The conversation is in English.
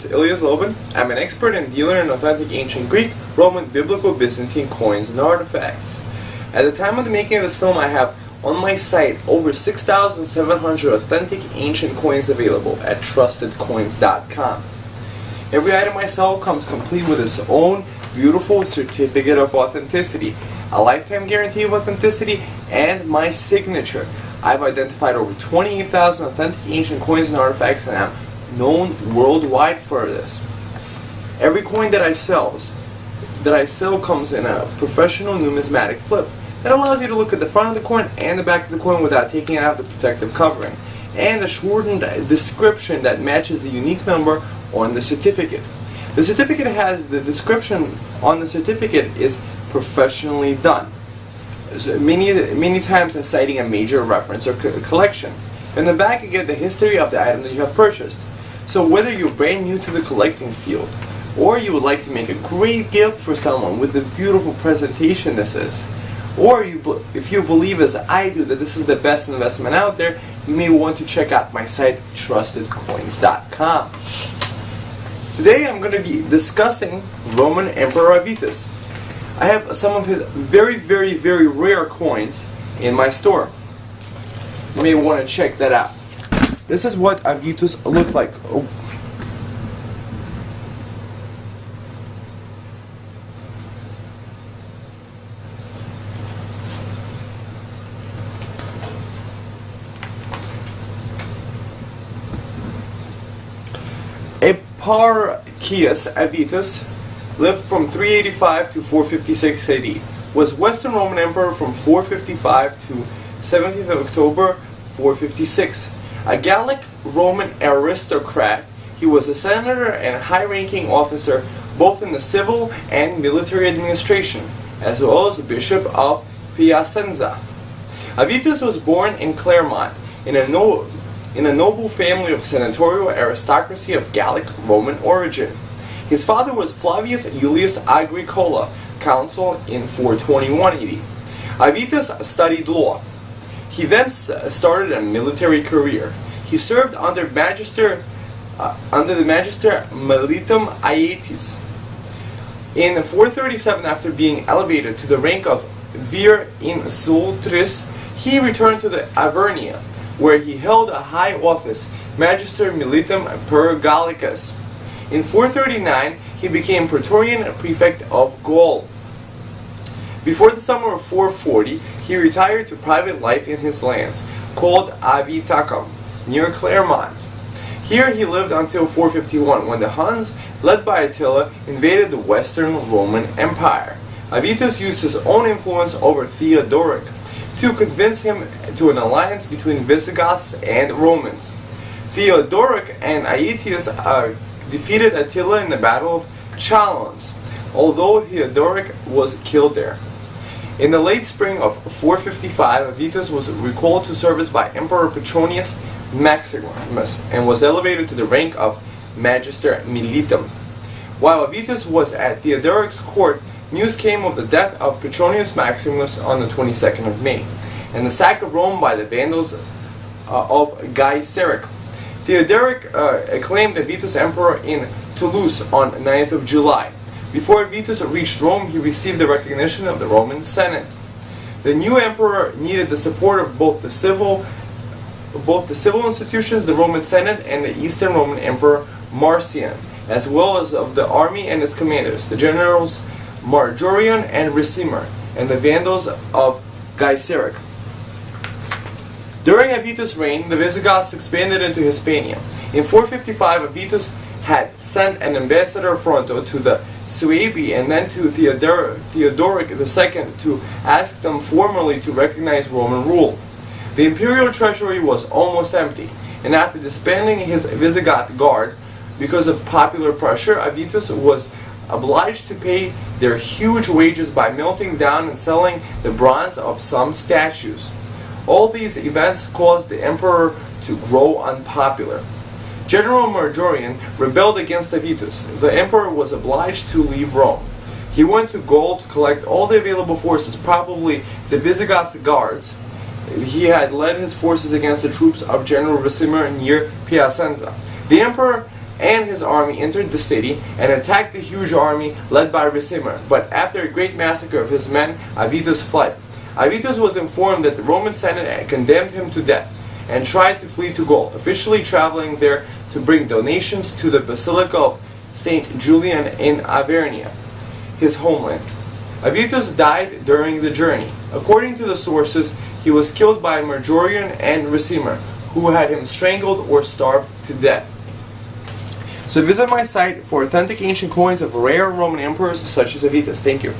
is Ilya Zlobin. I'm an expert and dealer in authentic ancient Greek, Roman, Biblical, Byzantine coins and artifacts. At the time of the making of this film, I have on my site over 6,700 authentic ancient coins available at trustedcoins.com. Every item I sell comes complete with its own beautiful certificate of authenticity, a lifetime guarantee of authenticity, and my signature. I've identified over 28,000 authentic ancient coins and artifacts, and I'm known worldwide for this. Every coin that I sell comes in a professional numismatic flip that allows you to look at the front of the coin and the back of the coin without taking out the protective covering, and a shortened description that matches the unique number on the certificate. The certificate has the description on the certificate is professionally done, so many times citing a major reference or collection. In the back you get the history of the item that you have purchased. So whether you're brand new to the collecting field, or you would like to make a great gift for someone with the beautiful presentation this is, or if you believe as I do that this is the best investment out there, you may want to check out my site, trustedcoins.com. Today I'm going to be discussing Roman Emperor Avitus. I have some of his very rare coins in my store. You may want to check that out. This is what Avitus looked like. Oh. Eparchius Avitus lived from 385 to 456 AD. Was Western Roman Emperor from 455 to 17th of October 456. A Gallic Roman aristocrat, he was a senator and high-ranking officer both in the civil and military administration, as well as Bishop of Piacenza. Avitus was born in Clermont in a noble family of senatorial aristocracy of Gallic Roman origin. His father was Flavius Iulius Agricola, consul in 421 AD. Avitus studied law. He then started a military career. He served under the magister Militum Aetis. In 437, after being elevated to the rank of vir insultris, he returned to the Avernia, where he held a high office, Magister Militum per Gallicus. In 439, he became Praetorian Prefect of Gaul. Before the summer of 440, he retired to private life in his lands, called Avitacum, near Clermont. Here he lived until 451, when the Huns, led by Attila, invaded the Western Roman Empire. Avitus used his own influence over Theodoric to convince him to an alliance between Visigoths and Romans. Theodoric and Aetius defeated Attila in the Battle of Chalons, although Theodoric was killed there. In the late spring of 455, Avitus was recalled to service by Emperor Petronius Maximus and was elevated to the rank of Magister Militum. While Avitus was at Theodoric's court, news came of the death of Petronius Maximus on the 22nd of May, and the sack of Rome by the Vandals of Gaiseric. Theodoric acclaimed Avitus emperor in Toulouse on 9th of July. Before Avitus reached Rome, he received the recognition of the Roman Senate. The new emperor needed the support of both the civil institutions, the Roman Senate, and the Eastern Roman Emperor Marcian, as well as of the army and its commanders, the generals Majorian and Ricimer, and the Vandals of Gaiseric. During Avitus' reign, the Visigoths expanded into Hispania. In 455, Avitus had sent an ambassador Fronto to the Suebi and then to Theodoric II to ask them formally to recognize Roman rule. The imperial treasury was almost empty, and after disbanding his Visigoth guard because of popular pressure, Avitus was obliged to pay their huge wages by melting down and selling the bronze of some statues. All these events caused the emperor to grow unpopular. General Majorian rebelled against Avitus. The emperor was obliged to leave Rome. He went to Gaul to collect all the available forces, probably the Visigoth guards. He had led his forces against the troops of General Ricimer near Piacenza. The emperor and his army entered the city and attacked the huge army led by Ricimer, but after a great massacre of his men, Avitus fled. Avitus was informed that the Roman Senate condemned him to death and tried to flee to Gaul, officially traveling there to bring donations to the Basilica of St. Julian in Avernia, his homeland. Avitus died during the journey. According to the sources, he was killed by Majorian and Ricimer, who had him strangled or starved to death. So visit my site for authentic ancient coins of rare Roman emperors such as Avitus. Thank you.